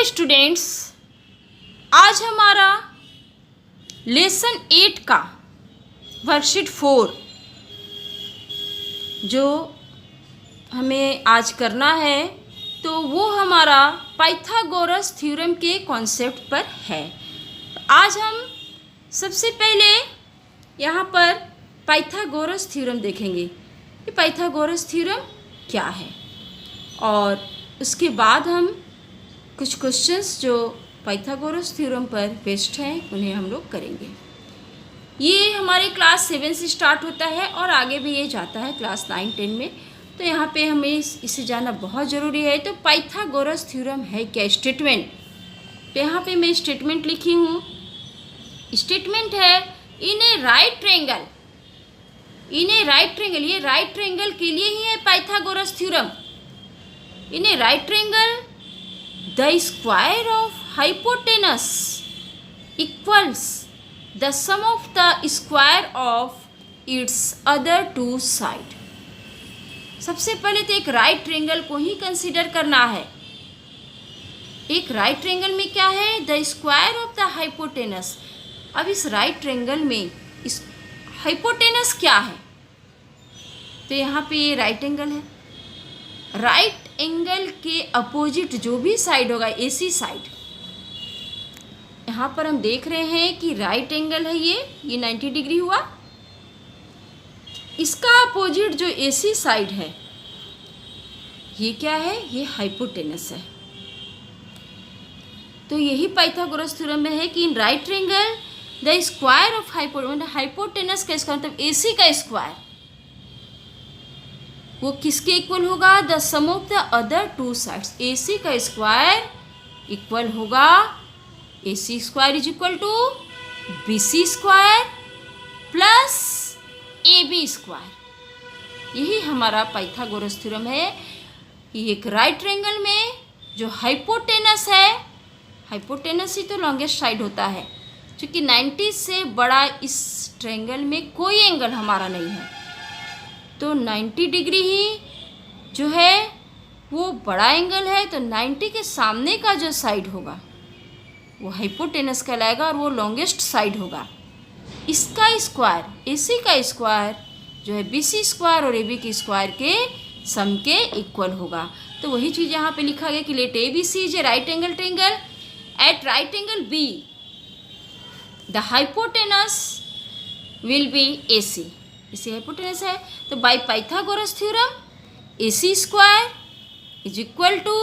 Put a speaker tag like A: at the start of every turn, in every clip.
A: Students, आज हमारा lesson 8 का वर्कशीट 4 जो हमें आज करना है तो वो हमारा पाइथागोरस थ्योरम के कॉन्सेप्ट पर है। आज हम सबसे पहले यहाँ पर पाइथागोरस थ्योरम देखेंगे कि पाइथागोरस थ्योरम क्या है, और उसके बाद हम कुछ क्वेश्चंस जो पाइथागोरस थ्योरम पर बेस्ड हैं उन्हें हम लोग करेंगे। ये हमारे क्लास 7 से स्टार्ट होता है और आगे भी ये जाता है क्लास 9, 10 में। तो यहाँ पे हमें इसे जानना बहुत ज़रूरी है। तो पाइथागोरस थ्योरम है क्या? स्टेटमेंट। तो यहाँ पे मैं स्टेटमेंट लिखी हूँ। स्टेटमेंट है इन ए राइट ट्रायंगल। इन ए राइट ट्रायंगल, ये राइट ट्रायंगल के लिए ही है Pythagoras theorem. In A right triangle the square of hypotenuse equals the sum of the square of its other two side। सबसे पहले तो एक राइट ट्रायंगल को ही कंसीडर करना है। एक राइट ट्रायंगल में क्या है? The square of the hypotenuse. अब इस राइट ट्रायंगल में इस हाइपोटेनस क्या है? तो यहाँ पे ये राइट एंगल है। राइट एंगल के अपोजिट जो भी साइड होगा, एसी साइड, यहाँ पर हम देख रहे हैं कि राइट एंगल है ये 90 डिग्री हुआ। इसका अपोजिट जो एसी साइड है ये क्या है? ये हाइपोटेनस है। तो यही पाइथागोरस थ्योरम में है कि in right triangle the square of hypotenuse का स्क्वायर मतलब एसी का स्क्वायर वो किसके इक्वल होगा? The sum of the other two sides. A C का स्क्वायर इक्वल होगा A C square is equal to B C square plus A B square. यही हमारा पाइथागोरस थ्योरम है। एक राइट ट्रायंगल में जो हाइपोटेनस है, हाइपोटेनस ही तो लॉन्गेस्ट साइड होता है, क्योंकि 90 से बड़ा इस ट्रायंगल में कोई एंगल हमारा नहीं है। तो 90 डिग्री ही जो है वो बड़ा एंगल है। तो 90 के सामने का जो साइड होगा वो हाइपोटेनस कहलाएगा और वो लॉन्गेस्ट साइड होगा। इसका स्क्वायर, एसी का स्क्वायर जो है बीसी स्क्वायर और एबी के स्क्वायर के सम के इक्वल होगा। तो वही चीज़ यहाँ पे लिखा गया कि let A B C is a right angle triangle at right angle B the hypotenuse will be A C. इसे हाइपोटेनस है। तो by Pythagoras theorem A C square is equal to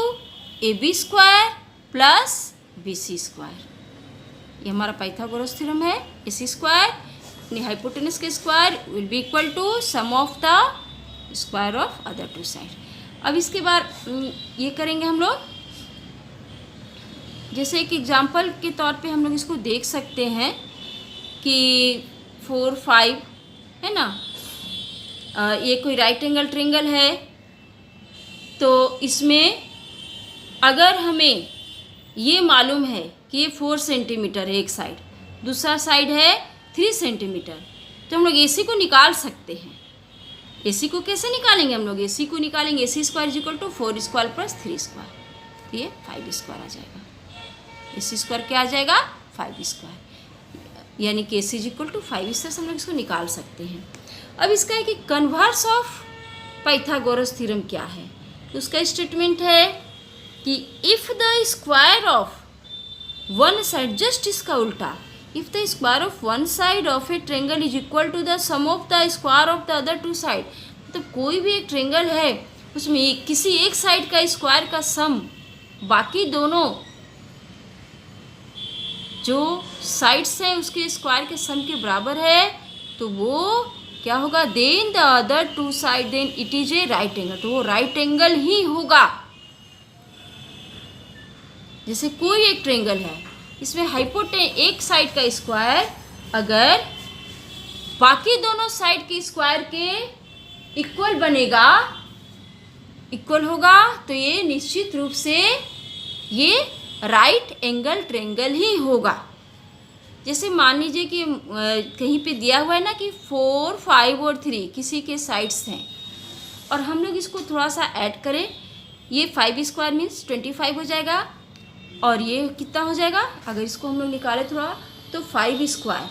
A: A B square plus B C square. ये हमारा Pythagoras theorem है। A C square अपनी hypotenuse के square will be equal to sum of the square of other two side. अब इसके बाद ये करेंगे हम लोग, जैसे एक एग्जाम्पल के तौर पे हम लोग इसको देख सकते हैं कि 4, 5 है ना। ये कोई राइट एंगल ट्रायंगल है। तो इसमें अगर हमें ये मालूम है कि ये 4 सेंटीमीटर है एक साइड, दूसरा साइड है 3 सेंटीमीटर, तो हम लोग एसी को निकाल सकते हैं। एसी को कैसे निकालेंगे हम लोग? एसी को निकालेंगे AC square is equal to 4 square plus 3 square, तो ये 5 स्क्वायर आ जाएगा। एसी स्क्वायर क्या आ जाएगा? 5 स्क्वायर, यानी कि एसी इज इक्वल टू 5। इस तरह से हम लोग इसको निकाल सकते हैं। अब इसका है कि कन्वर्स ऑफ पाइथागोरस थ्योरम क्या है? तो उसका स्टेटमेंट है कि if the square of one side, just इसका उल्टा, if the square of one side of a triangle is equal to the sum of the square of the other two side. तो कोई भी एक ट्रायंगल है उसमें किसी एक साइड का स्क्वायर का सम बाकी दोनों जो साइड्स हैं उसके स्क्वायर के सम के बराबर है, तो वो क्या होगा? Then the other two side then it is a right angle. तो वो राइट एंगल ही होगा। जैसे कोई एक ट्रायंगल है, इसमें एक साइड का स्क्वायर अगर बाकी दोनों साइड के स्क्वायर के इक्वल बनेगा, इक्वल होगा, तो ये निश्चित रूप से ये राइट एंगल ट्रायंगल ही होगा। जैसे मान लीजिए कि कहीं पे दिया हुआ है ना कि 4, 5 और 3 किसी के साइड्स हैं, और हम लोग इसको थोड़ा सा ऐड करें, ये 5 स्क्वायर मीन्स 25 हो जाएगा, और ये कितना हो जाएगा, अगर इसको हम लोग निकाले थोड़ा तो 5 स्क्वायर,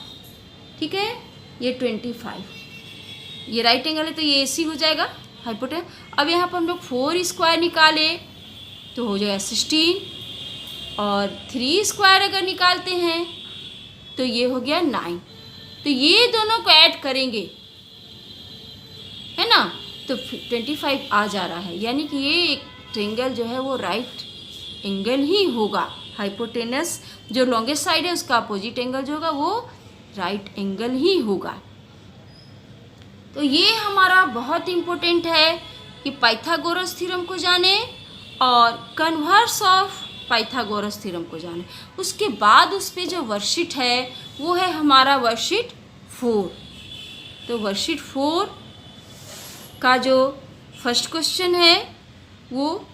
A: ठीक है, ये 25, ये राइट एंगल है तो ये AC हो जाएगा हाइपोटेनस। अब यहाँ पर हम लोग 4 स्क्वायर निकाले तो हो जाएगा 16, और 3 स्क्वायर अगर निकालते हैं तो ये हो गया 9। तो ये दोनों को ऐड करेंगे, है ना, तो 25 आ जा रहा है, यानी कि ये एक ट्रायंगल जो है वो राइट एंगल ही होगा। हाइपोटेनस जो लॉन्गेस्ट साइड है उसका अपोजिट एंगल जो होगा वो राइट एंगल ही होगा। तो ये हमारा बहुत इम्पोर्टेंट है कि पाइथागोरस थ्योरम को जाने और कन्वर्स ऑफ पाइथागोरस थ्योरम को जाने। उसके बाद उस पर जो वर्कशीट है वो है हमारा वर्कशीट 4। तो वर्कशीट 4 का जो फर्स्ट क्वेश्चन है वो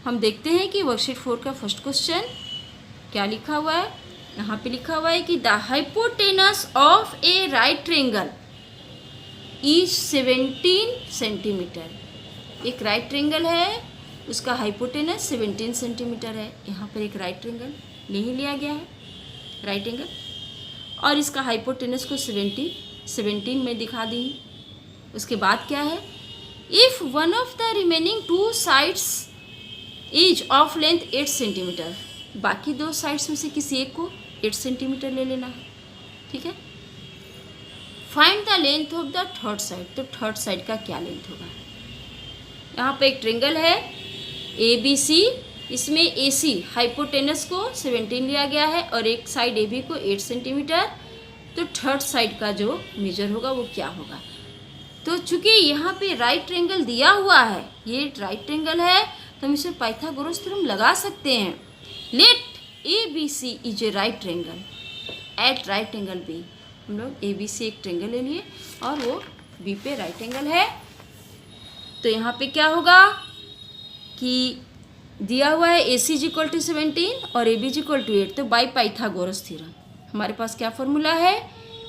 A: हम देखते हैं कि वर्कशीट 4 का फर्स्ट क्वेश्चन क्या लिखा हुआ है। यहाँ पे लिखा हुआ है कि the hypotenuse of a right triangle is 17 centimetre. एक राइट ट्रायंगल है, उसका हाइपोटेनस 17 सेंटीमीटर है। यहाँ पर एक राइट ट्रायंगल नहीं लिया गया है, राइट एंगल, और इसका हाइपोटेनस को 17 में दिखा दी। उसके बाद क्या है, if one of the remaining 2 sides is of length 8 centimetre, बाकी 2 साइड्स में से किसी एक को 8 सेंटीमीटर ले लेना है, ठीक है। Find the length of the third side, तो थर्ड साइड का क्या लेंथ होगा। यहाँ पे एक ट्रायंगल है ABC, इसमें AC हाइपोटेनस को 17 लिया गया है और एक साइड AB को 8 सेंटीमीटर। तो थर्ड साइड का जो मेजर होगा वो क्या होगा। तो चूंकि यहाँ पे राइट ट्रायंगल दिया हुआ है, ये राइट ट्रायंगल है, तो हम इसे पाइथागोरस थ्योरम लगा सकते हैं। Let ABC is a right triangle at right angle B। हम लोग ABC एक ट्रायंगल ले लिए और वो B पे राइट एंगल है। तो यहाँ पे क्या होगा कि दिया हुआ है AC इज इक्वल टू 17 और AB इज इक्वल टू 8। तो बाई पाइथागोरस थ्योरम हमारे पास क्या फॉर्मूला है,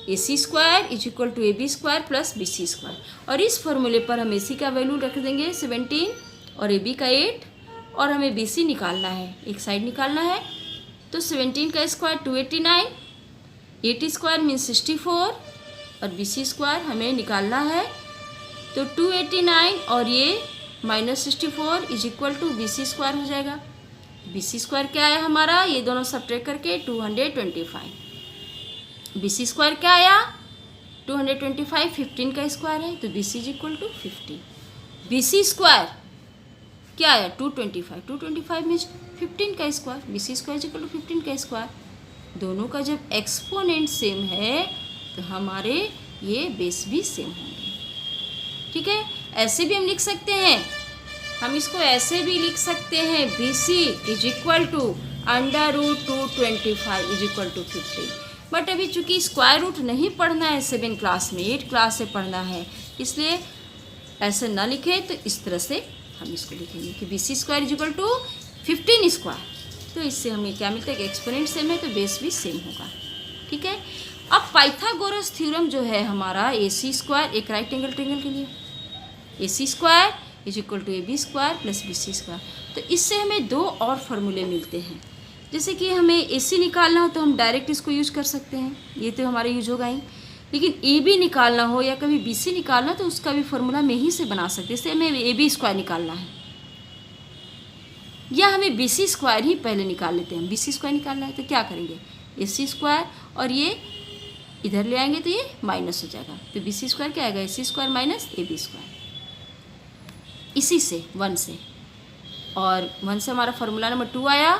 A: AC square is equal to AB square plus BC square. और इस फॉर्मूले पर हम AC का वैल्यू रख देंगे 17 और AB का 8, और हमें BC निकालना है, एक साइड निकालना है। तो 17 का स्क्वायर 289, 8 स्क्वायर मीन्स 64 और BC स्क्वायर हमें निकालना है। तो 289 और ये -64 is equal to BC square हो जाएगा। BC स्क्वायर क्या है हमारा, ये दोनों सब्ट्रैक्ट करके 225। BC स्क्वायर क्या आया 225, 15 का स्क्वायर है तो BC is equal to 50। BC square क्या आया 225 मीन्स 15 का square, BC square is equal to 15 का स्क्वायर। दोनों का जब एक्सपोनेंट सेम है तो हमारे ये बेस भी सेम होंगे, ठीक है। ऐसे भी हम लिख सकते हैं, हम इसको ऐसे भी लिख सकते हैं, BC is equal to √225 is equal to 50। But अभी चूंकि स्क्वायर रूट नहीं पढ़ना है 7 क्लास में, 8 क्लास से पढ़ना है, इसलिए ऐसे ना लिखे, तो इस तरह से हम इसको लिखेंगे कि BC square is equal to 15 square. तो इससे हमें क्या मिलता है कि एक्सपोनेंट सेम है तो बेस भी सेम होगा, ठीक है। अब पाइथागोरस थ्योरम जो है हमारा AC स्क्वायर, एक राइट एंगल ट्रायंगल के लिए AC square is equal to AB square plus BC square. तो इससे हमें 2 और फार्मूले मिलते हैं। जैसे कि हमें AC निकालना हो तो हम डायरेक्ट इसको यूज कर सकते हैं, ये तो हमारा यूज होगा ही। लेकिन AB निकालना हो या कभी BC निकालना तो उसका भी फार्मूला में ही से बना सकते हैं। जैसे हमें AB स्क्वायर निकालना है या हमें BC स्क्वायर ही पहले निकाल लेते हैं। BC स्क्वायर निकालना है तो क्या करेंगे, AC स्क्वायर और ये इधर ले आएंगे तो ये माइनस हो जाएगा। तो BC स्क्वायर क्या आएगा, AC square minus AB square. इसी से 1 से, और 1 से हमारा फार्मूला नंबर 2 आया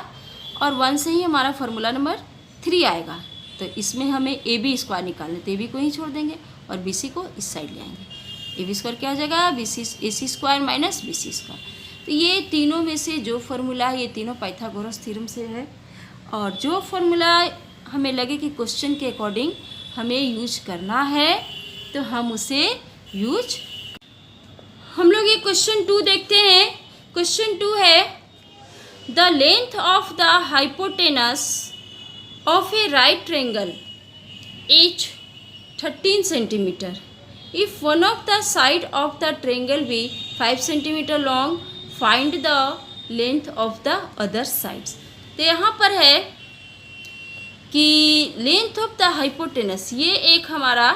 A: और 1 से ही हमारा फार्मूला नंबर 3 आएगा। तो इसमें हमें AB स्क्वायर निकालना है तो AB को ही छोड़ देंगे और BC को इस साइड ले आएंगे। AB स्क्वायर क्या हो जाएगा, AC square minus BC square. तो ये तीनों में से जो फार्मूला है ये तीनों पाइथागोरस थ्योरम से है, और जो फार्मूला हमें लगे कि क्वेश्चन के अकॉर्डिंग हमें यूज करना है तो हम उसे यूज। हम लोग ये क्वेश्चन 2 देखते हैं। क्वेश्चन 2 है the length of the hypotenuse of a right triangle is 13 centimetre if one of the side of the triangle be 5 centimetre long, find the length of the other sides. तो यहाँ पर है कि length of the hypotenuse, ये एक हमारा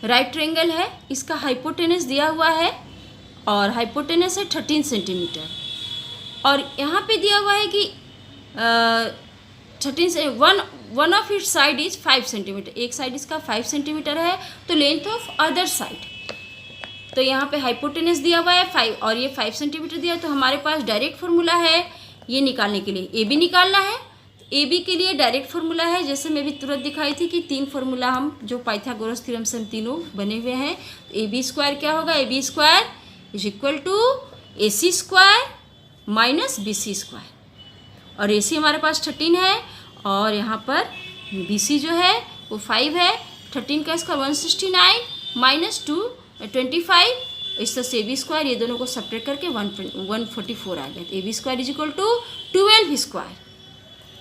A: right triangle है, इसका हाइपोटेनस दिया हुआ है और हाइपोटेनस है 13 सेंटीमीटर, और यहाँ पे दिया हुआ है कि 13 से one of its side is 5 centimetre, एक साइड इसका 5 सेंटीमीटर है, तो लेंथ ऑफ अदर साइड, तो यहाँ पे हाइपोटेनस दिया हुआ है 5 और ये 5 सेंटीमीटर दिया है, तो हमारे पास डायरेक्ट फार्मूला है ये निकालने के लिए, ए बी निकालना है। ए बी के लिए डायरेक्ट फार्मूला है, जैसे मैं भी तुरंत दिखाई थी कि 3 फार्मूला हम जो पाइथागोरस थ्योरम से हम तीनों बने हुए हैं। ए बी स्क्वायर क्या होगा, A B square is equal to A C square minus B C square, और ए सी हमारे पास 13 है और यहाँ पर बी सी जो है वो 5 है, 13 का स्क्वायर 169 माइनस 225, इस तरह से ए बी स्क्वायर, ये दोनों को सब्ट्रैक्ट करके 144 आ गया, तो A B square is equal to 12 square,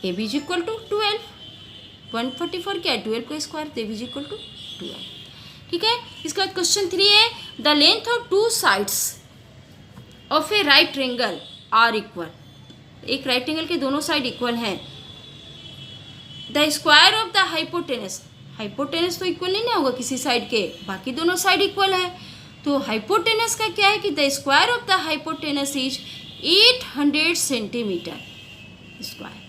A: A B is equal to 12, 144 क्या है 12 का स्क्वायर, तो A B is equal to 12। ठीक है, इसके बाद क्वेश्चन 3 है the length of 2 sides of a right triangle are equal, एक राइट ट्रायंगल के दोनों साइड इक्वल हैं, the square of the hypotenuse, hypotenuse तो इक्वल नहीं ना होगा किसी साइड के, बाकी दोनों साइड इक्वल है, तो हाइपोटेनस का क्या है कि the square of the hypotenuse is 800 centimetre square.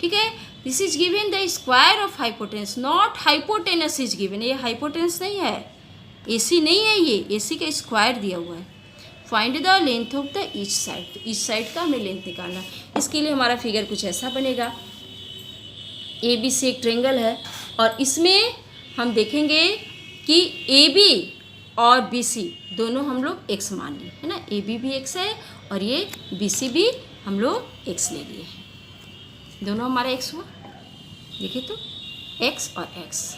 A: ठीक है, this is given the square of hypotenuse, not hypotenuse is given, ये हाइपोटेनस नहीं है, एसी नहीं है, ये एसी का स्क्वायर दिया हुआ है। Find the length of the each side, each side का हमें लेंथ निकालना है। इसके लिए हमारा फिगर कुछ ऐसा बनेगा, ए बी से एक ट्रायंगल है और इसमें हम देखेंगे कि ए बी और बी सी दोनों हम लोग एक्स मान लिए है ना, ए बी भी एक्स है और ये बी सी भी हम लोग एक्स ले लिए हैं, दोनों हमारा एक्स हुआ, देखिए तो एक्स और एक्स,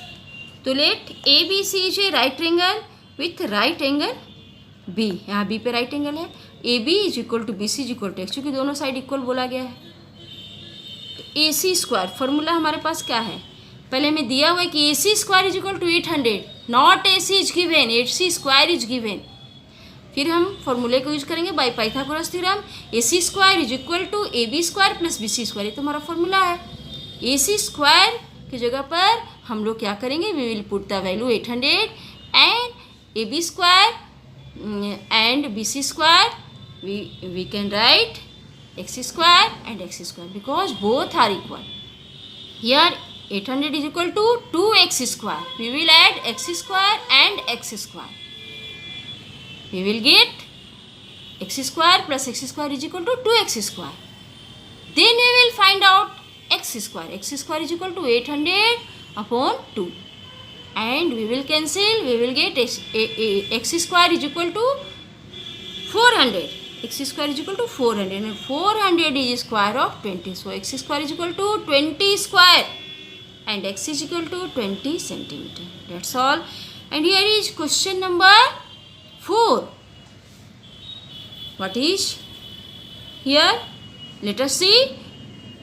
A: तो let A B C is a right triangle with right angle B, यहाँ बी पे राइट एंगल है, A B is equal to B C is equal to x, क्योंकि दोनों साइड इक्वल बोला गया है। तो ए सी स्क्वायर फॉर्मूला हमारे पास क्या है, पहले हमें दिया हुआ है कि A C square is equal to 800, not A C is given, A C square is given, फिर हम फॉर्मूले को यूज करेंगे by Pythagoras theorem, A C square is equal to A B square plus B C square, ये तो हमारा formula है। A C square की जगह पर हम लोग क्या करेंगे, we will put the value 800 and A B square and bc square we can write x square and x square because both are equal. Here 800 is equal to 2x square, we will add x square and x square, we will get x square plus x square is equal to 2x square, then we will find out x square is equal to 800 upon 2 and we will cancel, we will get x square is equal to 400, x square is equal to 400 and 400 is square of 20, so x square is equal to 20 square and x is equal to 20 centimeter, that's all. And here is question number 4, what is here, let us see,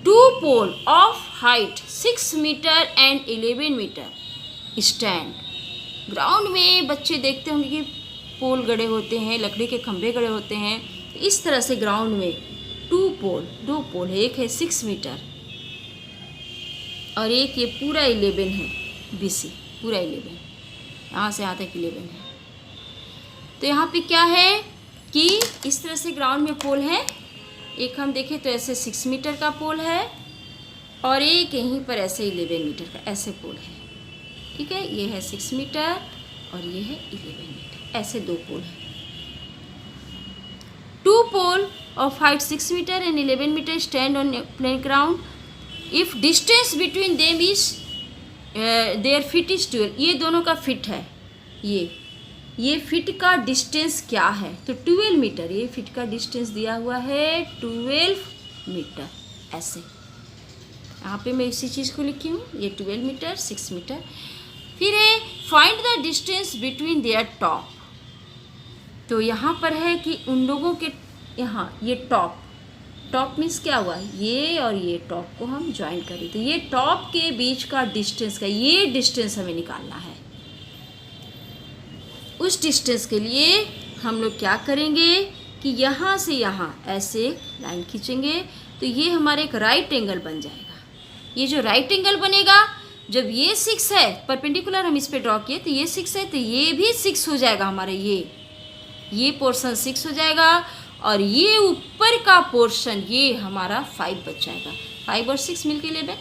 A: two pole of height 6 meter and 11 meter stand, ground में बच्चे देखते होंगे कि पोल गड़े होते हैं, लकड़ी के खंभे गड़े होते हैं, इस तरह से ग्राउंड में दो पोल है, एक है 6 मीटर और एक ये पूरा 11 है, BC पूरा 11, यहाँ से यहाँ तक 11 है। तो यहाँ पे क्या है कि इस तरह से ग्राउंड में पोल है, एक हम देखें तो ऐसे 6 मीटर का पोल है और एक यहीं पर ऐसे 11 मीटर का ऐसे पोल है। ठीक है, ये है 6 मीटर और ये है 11 मीटर, ऐसे दो पोल हैं। Two pole of height 6 metre and 11 metre stand on plane ground, if distance between them is their feet is 12, ये दोनों का फिट है, ये फिट का डिस्टेंस क्या है, तो 12 मीटर, ये फिट का डिस्टेंस दिया हुआ है 12 मीटर, ऐसे यहाँ पे मैं इसी चीज़ को लिखी हूँ, ये 12 मीटर 6 मीटर। फिर है find the distance between their top, तो यहाँ पर है कि उन लोगों के यहाँ ये टॉप मीन्स क्या हुआ, ये और ये टॉप को हम ज्वाइन करें, तो ये टॉप के बीच का डिस्टेंस का ये डिस्टेंस हमें निकालना है। उस डिस्टेंस के लिए हम लोग क्या करेंगे कि यहाँ से यहाँ ऐसे लाइन खींचेंगे तो ये हमारा एक राइट एंगल बन जाएगा। ये जो राइट एंगल बनेगा, जब ये 6 है परपेंडिकुलर हम इस पे ड्रॉ किए तो ये 6 है तो ये भी 6 हो जाएगा हमारा, ये पोर्शन 6 हो जाएगा और ये ऊपर का पोर्शन ये हमारा 5 बच जाएगा। 5 और 6 मिलके 11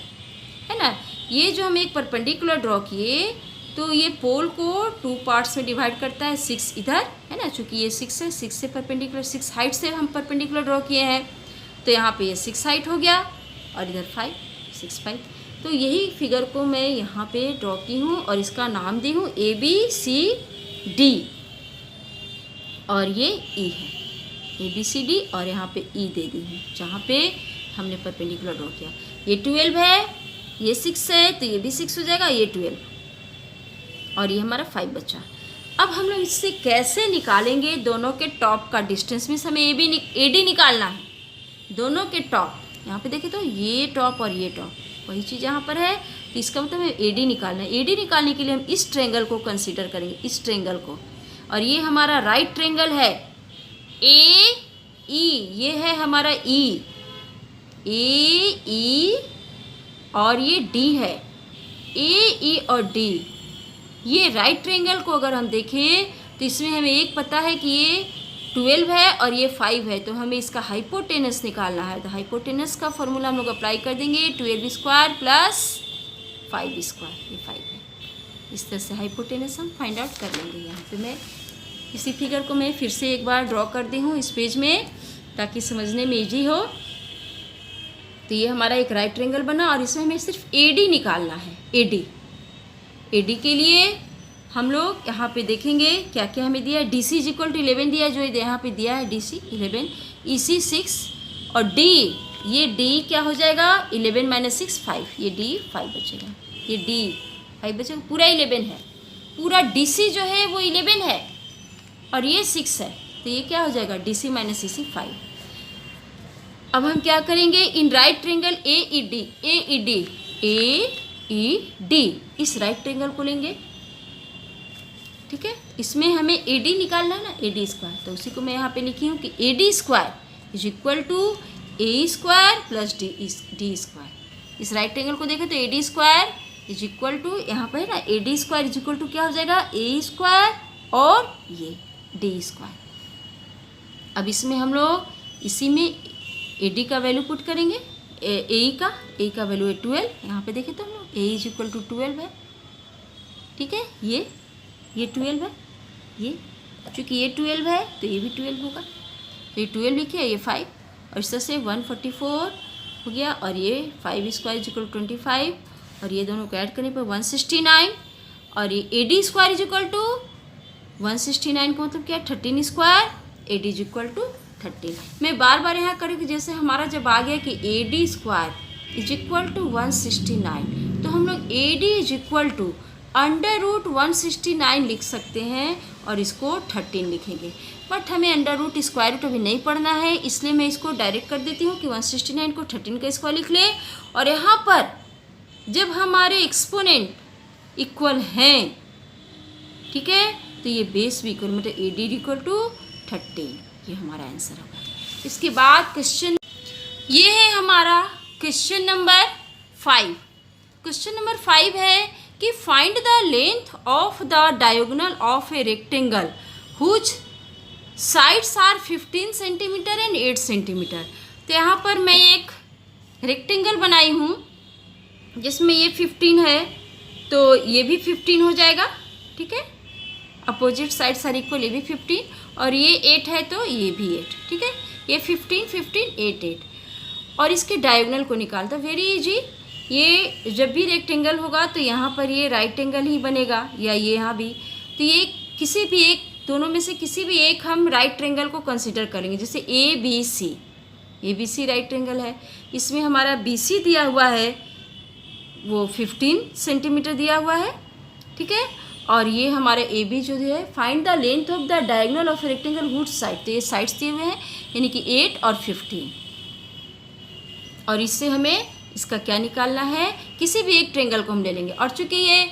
A: है ना। ये जो हम एक परपेंडिकुलर ड्रॉ किए तो ये पोल को 2 पार्ट्स में डिवाइड करता है, 6 इधर है ना, चूँकि ये 6 है, 6 से परपेंडिकुलर 6 हाइट से हम परपेंडिकुलर ड्रॉ किए हैं तो यहाँ पे ये 6 हाइट हो गया और इधर 5 6 5। तो यही फिगर को मैं यहाँ पे ड्रॉ की हूँ और इसका नाम दी हूँ ABCD और ये E है, ABCD और यहाँ पे E दे दी हूँ जहाँ पे हमने परपेंडिकुलर ड्रॉ किया। ये 12 है, ये 6 है तो ये भी 6 हो जाएगा, ये 12 और ये हमारा 5 बचा। अब हम लोग इससे कैसे निकालेंगे दोनों के टॉप का डिस्टेंस, मीन्स हमें AD निकालना है दोनों के टॉप। यहाँ पे देखें तो ये टॉप और ये टॉप वही चीज़ यहाँ पर है, तो इसका मतलब हमें AD निकालना है। AD निकालने के लिए हम इस ट्रेंगल को कंसीडर करेंगे, इस ट्रेंगल को, और ये हमारा राइट ट्रेंगल है AE, ये है हमारा AE और ये D है, AE और D। ये राइट ट्रेंगल को अगर हम देखें तो इसमें हमें एक पता है कि ये 12 है और ये 5 है, तो हमें इसका हाइपोटेनस निकालना है। तो हाइपोटेनस का फॉर्मूला हम लोग अप्लाई कर देंगे, 12 स्क्वायर प्लस 5 स्क्वायर, ये 5 है। इस तरह से हाइपोटेनस हम फाइंड आउट कर लेंगे। यहाँ पे मैं इसी फिगर को मैं फिर से एक बार ड्रॉ कर दी हूँ इस पेज में ताकि समझने में ईजी हो। तो ये हमारा एक राइट ट्रेंगल बना और इसमें हमें सिर्फ AD निकालना है। AD के लिए हम लोग यहाँ पे देखेंगे क्या क्या हमें दिया है। DC इज इक्वल टू 11 दिया है, जो यहाँ पे दिया है DC 11, EC 6 और D, ये D क्या हो जाएगा 11 माइनस 6 5, ये D 5 बचेगा, ये D 5 बचेगा, पूरा 11 है, पूरा DC जो है वो 11 है और ये 6 है, तो ये क्या हो जाएगा DC माइनस EC 5। अब हम क्या करेंगे, इन राइट ट्रेंगल AED इस राइट ट्रेंगल को लेंगे, ठीक है। इसमें हमें AD निकालना है ना, AD स्क्वायर, तो उसी को मैं यहाँ पे लिखी हूँ कि AD square is equal to A square plus D square. इस राइट ट्रेंगल को देखें तो AD square is equal to, यहाँ पर है ना AD square is equal to क्या हो जाएगा A स्क्वायर और ये D स्क्वायर। अब इसमें हम लोग इसी में AD का वैल्यू पुट करेंगे, A का वैल्यू है 12, यहाँ पे देखें तो हम लोग A इज इक्वल टू 12 है, ठीक है। ये 12 है, ये चूँकि ये 12 है तो ये भी 12 होगा, तो ये 12 लिखे, ये 5 और इस तरह से 144 हो गया और ये 5 स्क्वायर इज इक्वल टू 25 और ये दोनों को ऐड करने पर 169 और ये AD square is equal to 169 का मतलब क्या है 13 square, AD is equal to 13। मैं बार बार यहाँ करूँगी, जैसे हमारा जब आ गया कि AD square is equal to 169 तो हम लोग AD is equal to under root 169 लिख सकते हैं और इसको 13 लिखेंगे, बट हमें अंडर रूट स्क्वायर रूट अभी नहीं पढ़ना है, इसलिए मैं इसको डायरेक्ट कर देती हूँ कि 169 को 13 का स्क्वायर लिख लें। और यहाँ पर जब हमारे एक्सपोनेंट इक्वल हैं, ठीक है, तो ये बेस भी इक्वल, मतलब AD इक्वल टू 13, ये हमारा आंसर होगा। इसके बाद क्वेश्चन ये है हमारा क्वेश्चन नंबर 5। क्वेश्चन नंबर 5 है कि find the length of the diagonal of a rectangle whose sides are 15 centimetre and 8 centimetre. तो यहाँ पर मैं एक रेक्टेंगल बनाई हूँ जिसमें ये 15 है तो ये भी 15 हो जाएगा, ठीक है, अपोजिट साइड्स आर इक्वल, ये भी 15 और ये 8 है तो ये भी 8, ठीक है, ये 15 15 8 8 और इसके डायगोनल को निकालता, वेरी इजी। ये जब भी रेक्टेंगल होगा तो यहाँ पर ये राइट एंगल ही बनेगा या ये यहाँ भी, तो ये किसी भी एक, दोनों में से किसी भी एक हम राइट ट्रेंगल को कंसीडर करेंगे। जैसे ABC राइट ट्रेंगल है, इसमें हमारा BC दिया हुआ है वो 15 सेंटीमीटर दिया हुआ है, ठीक है, और ये हमारा AB जो है find the length of the diagonal of rectangle whose side, तो ये साइड्स दिए हुए हैं यानी कि 8 और 15 और इससे हमें इसका क्या निकालना है, किसी भी एक ट्रेंगल को हम ले लेंगे। और चूंकि ये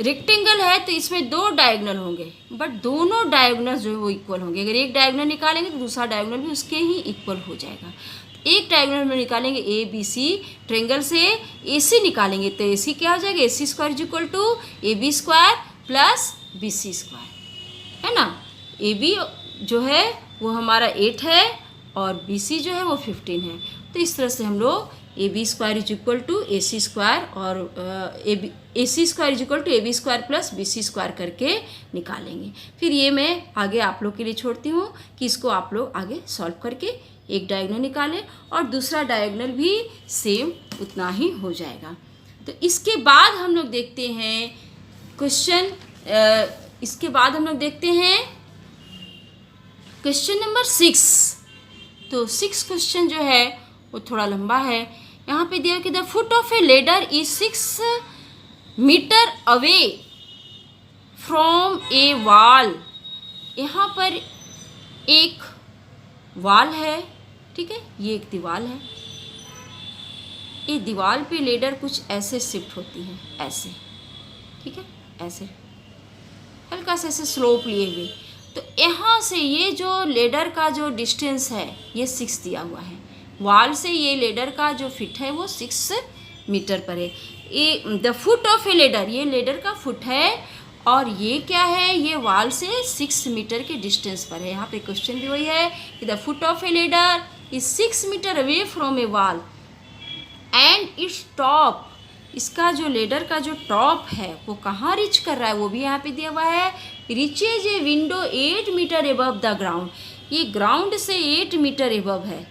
A: रेक्टेंगल है तो इसमें दो डायगोनल होंगे, बट दोनों डायगोनल जो है वो इक्वल होंगे। अगर एक डायगोनल निकालेंगे तो दूसरा डायगोनल भी उसके ही इक्वल हो जाएगा। तो एक डायगोनल में निकालेंगे ए बी सी, ट्रायंगल से ए सी निकालेंगे तो ए सी क्या हो जाएगा, A C square is equal to A B square plus B C square, है ना। ए बी जो है वो हमारा 8 है और बी सी जो है वो 15 है। तो इस तरह से हम लोग A B square is equal to A C square और A C square is equal to A B square plus B C square करके निकालेंगे। फिर ये मैं आगे आप लोग के लिए छोड़ती हूँ कि इसको आप लोग आगे सॉल्व करके एक डायगोनल निकालें और दूसरा डायगोनल भी सेम उतना ही हो जाएगा। तो इसके बाद हम लोग देखते हैं क्वेश्चन, इसके बाद हम लोग देखते हैं क्वेश्चन नंबर 6। तो 6 क्वेश्चन जो है वो थोड़ा लंबा है। यहाँ पे दिया कि the foot of a ladder is 6 metre away from a wall. यहाँ पर एक वॉल है, ठीक है, ये एक दीवार है। ये दीवार पे लेडर कुछ ऐसे शिफ्ट होती है, ऐसे, ठीक है, ऐसे हल्का से ऐसे स्लोप लिए हुए। तो यहाँ से ये जो लेडर का जो डिस्टेंस है ये 6 दिया हुआ है। वॉल से ये लेडर का जो फिट है वो 6 मीटर पर है। ये the foot of a ladder, ये लेडर का फुट है और ये क्या है, ये वॉल से 6 मीटर के डिस्टेंस पर है। यहाँ पे क्वेश्चन भी वही है कि the foot of a ladder is 6 metre away from a wall and its top, इसका जो लेडर का जो टॉप है वो कहाँ रीच कर रहा है वो भी यहाँ पे दिया हुआ है। Reaches a window 8 metre above the ground, ये ग्राउंड से 8 मीटर एबव है,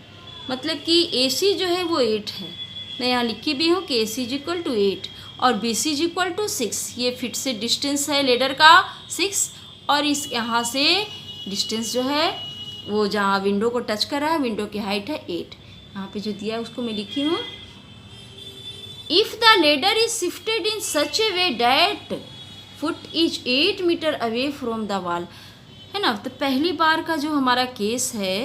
A: मतलब कि ए सी जो है वो 8 है। मैं यहाँ लिखी भी हूँ कि A C is equal to 8 और B C is equal to 6। ये फिट से डिस्टेंस है लेडर का 6 और इस यहाँ से डिस्टेंस जो है वो जहाँ विंडो को टच कर रहा है, विंडो की हाइट है 8। यहाँ पे जो दिया है उसको मैं लिखी हूँ, if the ladder is shifted in such a way that foot is 8 metre away from the wall, है ना। तो पहली बार का जो हमारा केस है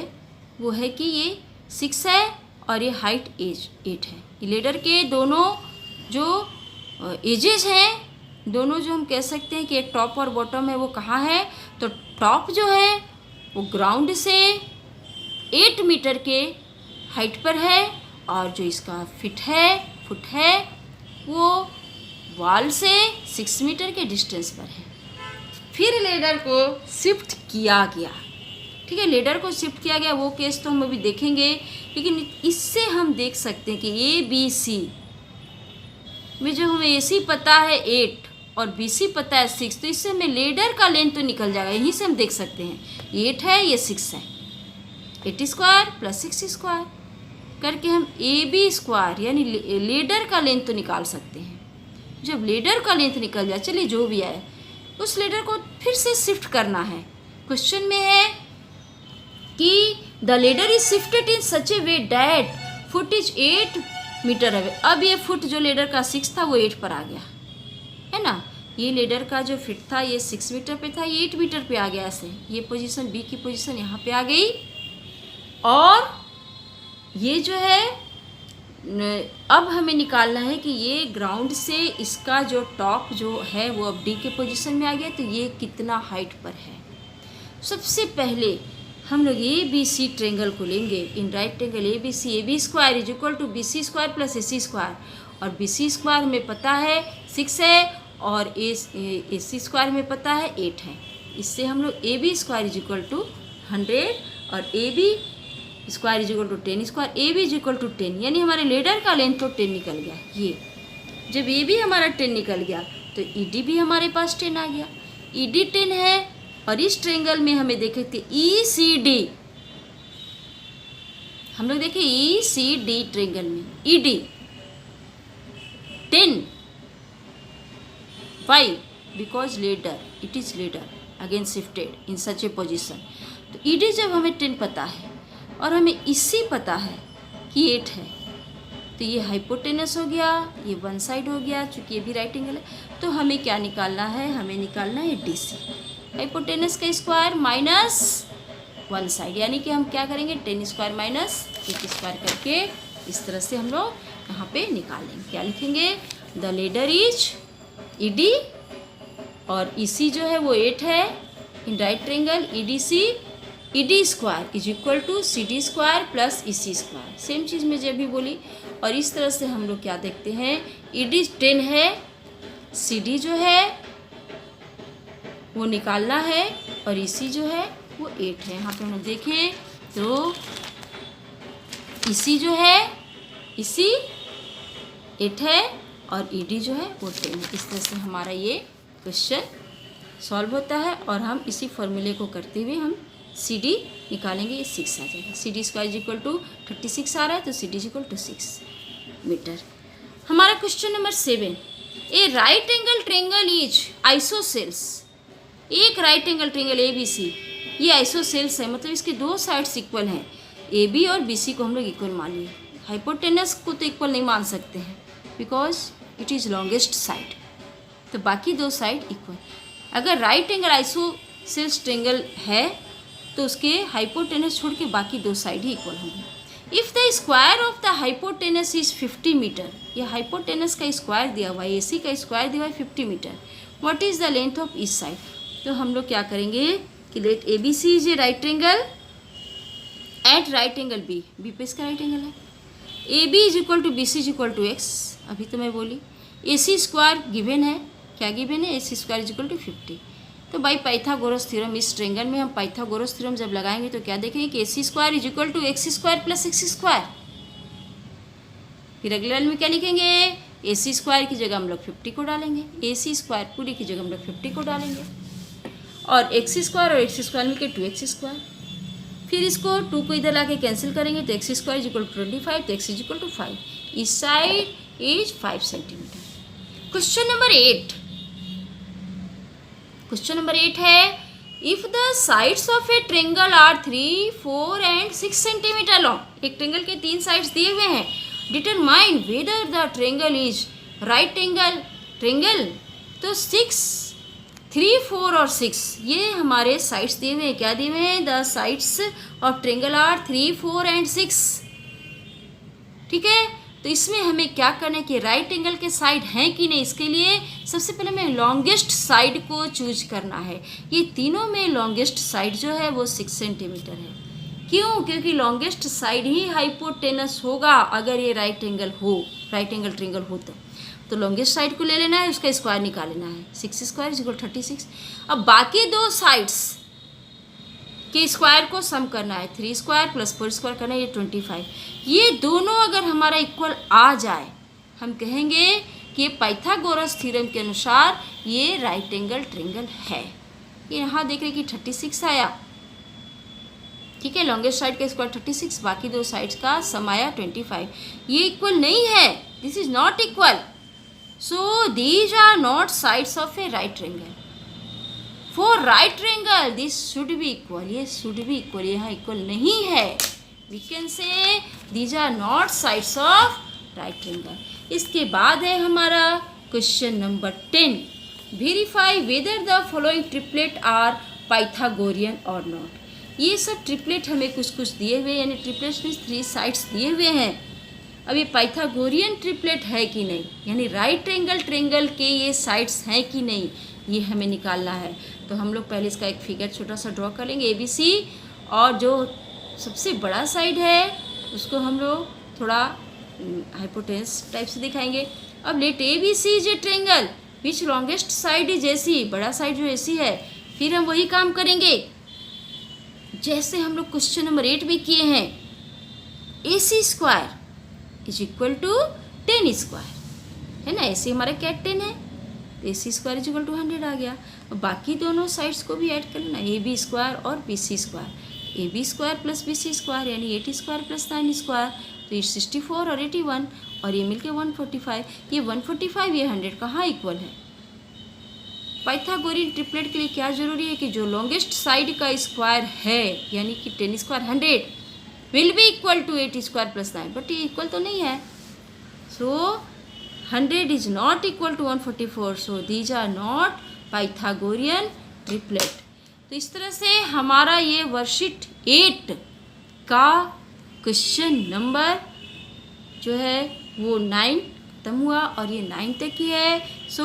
A: वो है कि ये 6 है और ये हाइट 8 है। ये लेडर के दोनों जो एजेस हैं, दोनों जो हम कह सकते हैं कि एक टॉप और बॉटम है वो कहाँ है, तो टॉप जो है वो ग्राउंड से 8 मीटर के हाइट पर है और जो इसका फुट है वो वॉल से 6 मीटर के डिस्टेंस पर है। फिर लेडर को शिफ्ट किया गया, ठीक है, लेडर को शिफ्ट किया गया, वो केस तो हम अभी देखेंगे, लेकिन इससे हम देख सकते हैं कि ए बी सी में जो हमें ए सी पता है 8 और बी सी पता है 6, तो इससे हमें लेडर का लेंथ तो निकल जाएगा। यहीं से हम देख सकते हैं 8 है, ये 6 है, 8 स्क्वायर प्लस 6 स्क्वायर करके हम ए बी स्क्वायर यानी लेडर का लेंथ तो निकाल सकते हैं। जब लेडर का लेंथ निकल जाए, चलिए जो भी आए, उस लेडर को फिर से शिफ्ट करना है। क्वेश्चन में है कि the ladder is shifted in such a way that foot is 8 metre away. अब ये फुट जो लेडर का 6 था वो 8 पर आ गया, है ना। ये लेडर का जो फिट था ये 6 मीटर पे था, ये 8 मीटर पे आ गया। ऐसे ये पोजीशन बी की पोजीशन यहाँ पे आ गई और ये जो है अब हमें निकालना है कि ये ग्राउंड से इसका जो टॉप जो है वो अब डी के पोजीशन में आ गया, तो ये कितना हाइट पर है। सबसे पहले हम लोग ए बी सी ट्रेंगल को लेंगे। In right triangle A B square is equal to B C square plus A C square, और बी सी स्क्वायर हमें पता है 6 है और ए सी स्क्वायर हमें पता है 8 है। इससे हम लोग A B square is equal to 100 और A B square is equal to 10 square, A B is equal to 10, यानी हमारे लेडर का लेंथ तो 10 निकल गया। ये जब ए बी हमारा 10 निकल गया तो ई डी भी हमारे पास 10 आ गया। ई डी 10 है और इस ट्रेंगल में हमें देखे थे ई सी डी, हम लोग देखे ई सी डी ट्रेंगल में E D 10 5 because ladder it is ladder again shifted in such A position. तो ई डी जब हमें 10 पता है और हमें इसी पता है कि 8 है, तो ये हाइपोटेनस हो गया, ये वन साइड हो गया, चूँकि ये भी राइट एंगल है। तो हमें क्या निकालना है, हमें निकालना है डी सी, हाइपोटेनस का स्क्वायर माइनस वन साइड, यानी कि हम क्या करेंगे 10 स्क्वायर माइनस 8 स्क्वायर करके इस तरह से हम लोग यहाँ पे निकालेंगे। क्या लिखेंगे, the ladder is E D और EC जो है वो 8 है। In right triangle ED square is equal to CD square plus EC square. Same चीज़ मैं जब भी बोली। और इस तरह से हम लोग क्या देखते हैं, ED 10 है, CD जो है वो निकालना है और EC जो है वो 8 है। यहाँ पे हम लोग देखें तो EC जो है EC 8 है और ED जो है वो 10 है। इस तरह से हमारा ये क्वेश्चन सॉल्व होता है और हम इसी फॉर्मूले को करते हुए हम CD निकालेंगे, ये 6 आ जाएगा। CD square is equal to 36 आ रहा है तो CD is equal to 6 metre. हमारा question number 7, a right angle triangle is isosceles. एक राइट एंगल ट्रायंगल ABC ये आइसोसेल्स है, मतलब इसके दो साइड्स इक्वल हैं। AB और BC को हम लोग इक्वल मान लिए। हाइपोटेनस को तो इक्वल नहीं मान सकते हैं because it is longest side, तो बाकी दो साइड इक्वल। अगर राइट एंगल आइसोसेल्स ट्रायंगल है तो उसके हाइपोटेनस छोड़ के बाकी दो साइड ही इक्वल होंगे। If the square of the hypotenuse is 50 metre, ये हाइपोटेनस का स्क्वायर दिया हुआ है, AC का स्क्वायर दिया हुआ है 50 metre, what is the length of each side. तो हम लोग क्या करेंगे कि let ABC is a right triangle at right angle B पे इसका राइट एंगल है। AB is equal to BC is equal to X, अभी तो मैं बोली। AC स्क्वायर गिवन है, क्या गिवन है, AC square is equal to 50। तो बाई पाइथागोरस थ्योरम, इस ट्रायंगल में हम पाइथागोरस थ्योरम जब लगाएंगे तो क्या देखेंगे कि AC square is equal to X square plus X square. फिर अगले में क्या लिखेंगे, AC स्क्वायर की जगह हम लोग 50 को डालेंगे, AC स्क्वायर पूरी की जगह हम लोग 50 को डालेंगे और X स्क्वायर और X स्क्वायर मिलकर 2X स्क्वायर। फिर इसको 2 को इधर लाके कैंसिल करेंगे तो X square is equal to 25 तो X इज इक्वल टू 5। इस side is 5 centimetre. Question number 8, question number 8 है, if the sides of a triangle are 3, 4 and 6 centimetre long. एक ट्रायंगल के 3 साइड्स दिए हुए हैं, determine whether the triangle is right angle triangle. तो 6, 3, 4 और 6 ये हमारे साइड्स दिए हुए हैं। क्या दिए हुए हैं, the sides of triangle are 3, 4 and 6। ठीक है, तो इसमें हमें क्या करना है कि राइट एंगल के साइड हैं कि नहीं, इसके लिए सबसे पहले हमें लॉन्गेस्ट साइड को चूज करना है। ये तीनों में लॉन्गेस्ट साइड जो है वो 6 सेंटीमीटर है। क्यों, क्योंकि लॉन्गेस्ट साइड ही हाइपोटेनस होगा अगर ये राइट एंगल ट्रायंगल हो तो लॉन्गेस्ट साइड को ले लेना है, उसका स्क्वायर निकाल लेना है। 6 स्क्वायर इज इक्वल 36। अब बाकी दो साइड्स के स्क्वायर को सम करना है, 3 स्क्वायर प्लस 4 स्क्वायर करना है, ये 25। ये दोनों अगर हमारा इक्वल आ जाए हम कहेंगे कि ये पाइथागोरस थ्योरम के अनुसार ये राइट एंगल ट्रायंगल है। ये यहाँ देख रहे हैं कि 36 आया, ठीक है, लॉन्गेस्ट साइड का स्क्वायर 36, बाकी दो साइड्स का सम आया 25। ये इक्वल नहीं है, this is not equal, so these are not sides of a right triangle. For right triangle this should be equal, ये शुड बी इक्वल, यहाँ इक्वल नहीं है। We can say these are not sides of right triangle. इसके बाद है हमारा question number 10, verify whether the following triplet are Pythagorean और not. ये सब ट्रिपलेट हमें कुछ कुछ दिए हुए, यानी ट्रिपलेट्स में 3 साइड्स दिए हुए हैं। अब ये पाइथागोरियन ट्रिपलेट है कि नहीं, यानी राइट एंगल ट्रायंगल के ये साइड्स हैं कि नहीं, ये हमें निकालना है। तो हम लोग पहले इसका एक फिगर छोटा सा ड्रॉ कर लेंगे ABC, और जो सबसे बड़ा साइड है उसको हम लोग थोड़ा हाइपोटेनस टाइप से दिखाएंगे। अब let ABC is a triangle which longest side is AC, बड़ा साइड जो AC है। फिर हम वही काम करेंगे जैसे हम लोग क्वेश्चन नंबर 8 में किए हैं, AC square is equal to 10 square, है ना। AC हमारा क्या 10 है, तो AC square is equal to 100 आ गया। बाकी दोनों साइड्स को भी ऐड कर लेना, AB स्क्वायर और BC square. AB square plus BC square यानी 80 स्क्वायर प्लस 9 स्क्वायर, तो ये 64 और 81 और ये मिलके 145। ये 145 ये 100 कहाँ इक्वल है। पाइथागोरियन ट्रिपलेट के लिए क्या जरूरी है कि जो लॉन्गेस्ट साइड का स्क्वायर है यानी कि 10 square 100 will be equal to 80 square plus 9, but ये इक्वल तो नहीं है। सो 100 is not equal to 144, so these are not Pythagorean triplet। तो इस तरह से हमारा ये वर्कशीट 8 का क्वेश्चन नंबर जो है वो 9 खत्म हुआ और ये 9 तक ही है। सो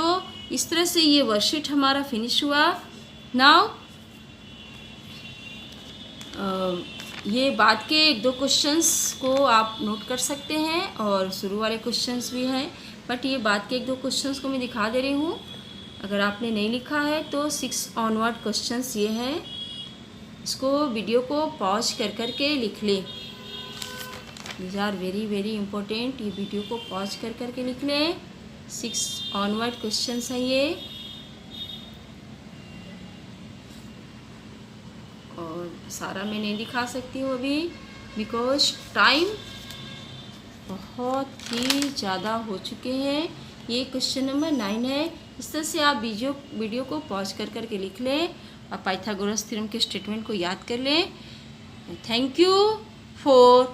A: इस तरह से ये वर्कशीट हमारा फिनिश हुआ। नाउ ये बाद के एक दो क्वेश्चंस को आप नोट कर सकते हैं और शुरू वाले क्वेश्चंस भी हैं, बट ये बाद के एक दो क्वेश्चंस को मैं दिखा दे रही हूँ। अगर आपने नहीं लिखा है तो 6 ऑनवर्ड क्वेश्चंस ये हैं, इसको वीडियो को पॉज कर के लिख लें। These are very very important, ये वीडियो को पॉज कर के लिख लें। 6 ऑनवर्ड क्वेश्चंस हैं ये, और सारा मैं नहीं दिखा सकती हूँ अभी बिकॉज टाइम बहुत ही ज़्यादा हो चुके हैं। ये क्वेश्चन नंबर 9 है। इस तरह से आप वीडियो को पॉज कर के लिख लें और पाइथागोरस थ्योरम के स्टेटमेंट को याद कर लें। Thank you for